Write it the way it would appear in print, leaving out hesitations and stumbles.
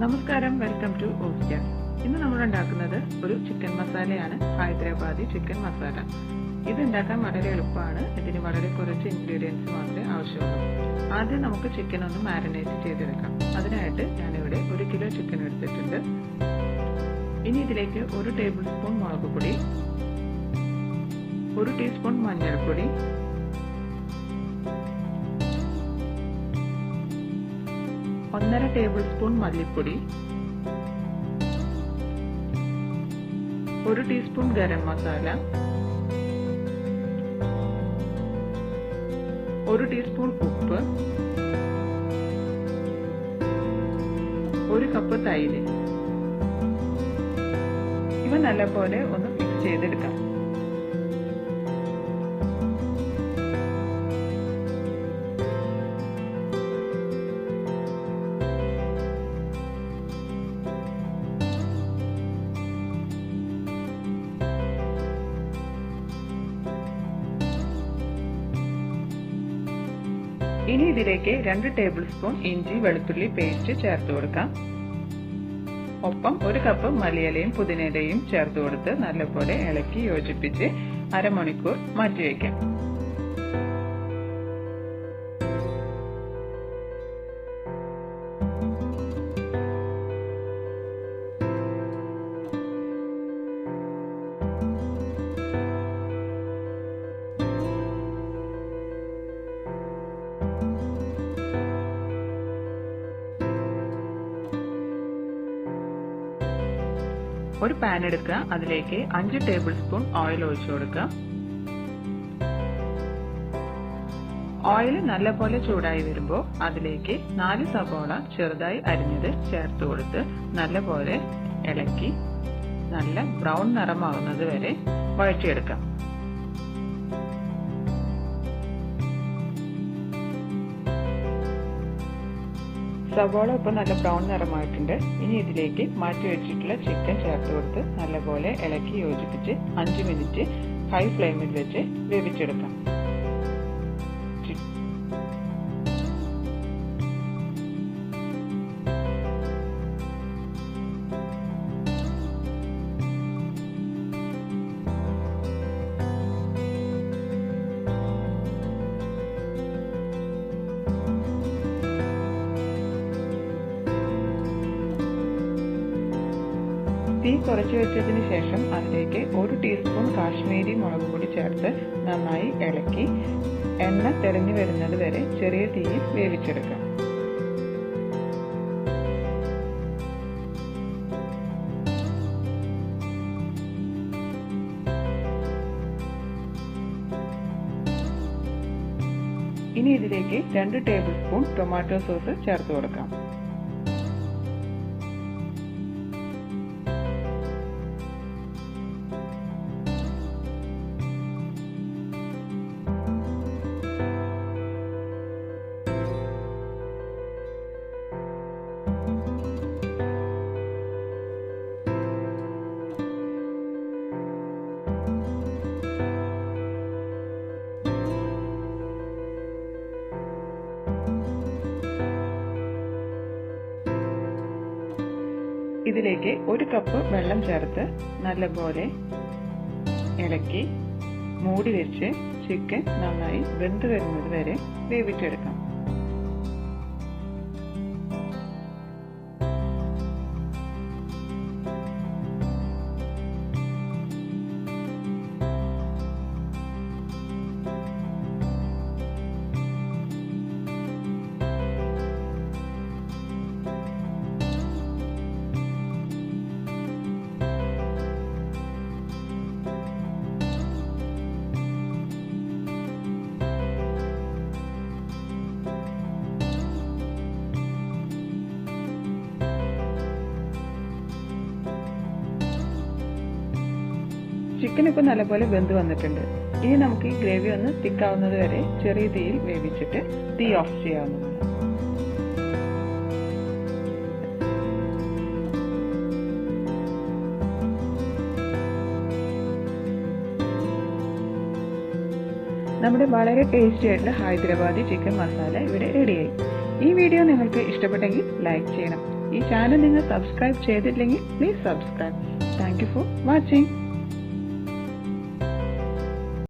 നമസ്കാരം, welcome to ഓസ്റ്റർ. ഇന്ന് നമ്മൾ ഉണ്ടാക്കുന്നത് ഒരു ചിക്കൻ മസാലയാണ്, ഹൈദരാബാദി ചിക്കൻ മസാല. ഇത് ഉണ്ടാക്കാൻ വളരെ എളുപ്പമാണ്. ഇതിന് വളരെ കുറച്ച് ഇൻഗ്രീഡിയൻസ് മാത്രമേ ആവശ്യമുള്ളൂ. ആദ്യം നമുക്ക് ചിക്കൻ ഒന്ന് മാരിനേറ്റ് ചെയ്തെടുക്കാം. അതിനായിട്ട് ഞാനിവിടെ 1 കിലോ ചിക്കൻ എടുത്തിട്ടുണ്ട്. ഇനി ഇതിലേക്ക് 1 ടേബിൾ സ്പൂൺ മുളക് പൊടി, 1 ടീസ്പൂൺ മഞ്ഞൾപ്പൊടി, 1.5 ടേബിൾ സ്പൂൺ മല്ലിപ്പൊടി, 1 ടീസ്പൂൺ ഗരം മസാല, 1 ടീസ്പൂൺ ഉപ്പ്, 1 കപ്പ് തൈര്. ഇവ നല്ലപോലെ ഒന്ന് മിക്സ് ചെയ്തെടുക്കാം. ഇനി ഇതിലേക്ക് 2 ടേബിൾ സ്പൂൺ ഇഞ്ചി വെളുത്തുള്ളി പേസ്റ്റ് ചേർത്ത് കൊടുക്കാം. ഒപ്പം 1 കപ്പ് മല്ലിയിലയും പുതിനയിലയും ചേർത്ത് കൊടുത്ത് നല്ലപോലെ ഇളക്കി യോജിപ്പിച്ച് അരമണിക്കൂർ മാറ്റിവെക്കാം. ഒരു പാൻ എടുക്കുക. അതിലേക്ക് 5 ടേബിൾ സ്പൂൺ ഓയിൽ ഒഴിച്ചു കൊടുക്കുക. ഓയിൽ നല്ലപോലെ ചൂടായി വരുമ്പോൾ അതിലേക്ക് 4 സവോള ചെറുതായി അരിഞ്ഞത് ചേർത്ത് കൊടുത്ത് നല്ലപോലെ ഇളക്കി നല്ല ബ്രൗൺ നിറമാകുന്നത് വരെ വഴറ്റിയെടുക്കാം. സവോള ഇപ്പോൾ നല്ല ബ്രൗൺ നിറമായിട്ടുണ്ട്. ഇനി ഇതിലേക്ക് മാറ്റി വെച്ചിട്ടുള്ള ചിക്കൻ ചേർത്ത് കൊടുത്ത് നല്ലപോലെ ഇളക്കി യോജിപ്പിച്ച് 5 മിനിറ്റ് ഹൈ ഫ്ലെയിമിൽ വെച്ച് വേവിച്ചെടുക്കാം. തീ കുറച്ച് വെച്ചതിന് ശേഷം അതിലേക്ക് 1 ടീസ്പൂൺ കാശ്മീരി മുളക് പൊടി ചേർത്ത് നന്നായി ഇളക്കി എണ്ണ തെളിഞ്ഞു വരുന്നത് വരെ ചെറിയ തീയിൽ വേവിച്ചെടുക്കാം. ഇനി ഇതിലേക്ക് 2 ടേബിൾ സ്പൂൺ ടൊമാറ്റോ സോസ് ചേർത്ത് കൊടുക്കാം. ഇതിലേക്ക് 1 കപ്പ് വെള്ളം ചേർത്ത് നല്ലപോലെ ഇളക്കി മൂടി വെച്ച് ചിക്കൻ നന്നായി വെന്ത് വരുന്നത് വരെ വേവിച്ചെടുക്കാം. ചിക്കൻ ഇപ്പോൾ നല്ലപോലെ വെന്ത് വന്നിട്ടുണ്ട്. ഇനി നമുക്ക് ഈ ഗ്രേവി ഒന്ന് തിക്കാവുന്നത് വരെ ചെറിയ തീയിൽ വേവിച്ചിട്ട് തീ ഓഫ് ചെയ്യാവുന്നതാണ്. നമ്മുടെ വളരെ ടേസ്റ്റി ആയിട്ടുള്ള ഹൈദരാബാദി ചിക്കൻ മസാല ഇവിടെ റെഡിയായി. ഈ വീഡിയോ നിങ്ങൾക്ക് ഇഷ്ടപ്പെട്ടെങ്കിൽ ലൈക്ക് ചെയ്യണം. ഈ ചാനൽ നിങ്ങൾ സബ്സ്ക്രൈബ് ചെയ്തിട്ടില്ലെങ്കിൽ please subscribe. Thank you for watching.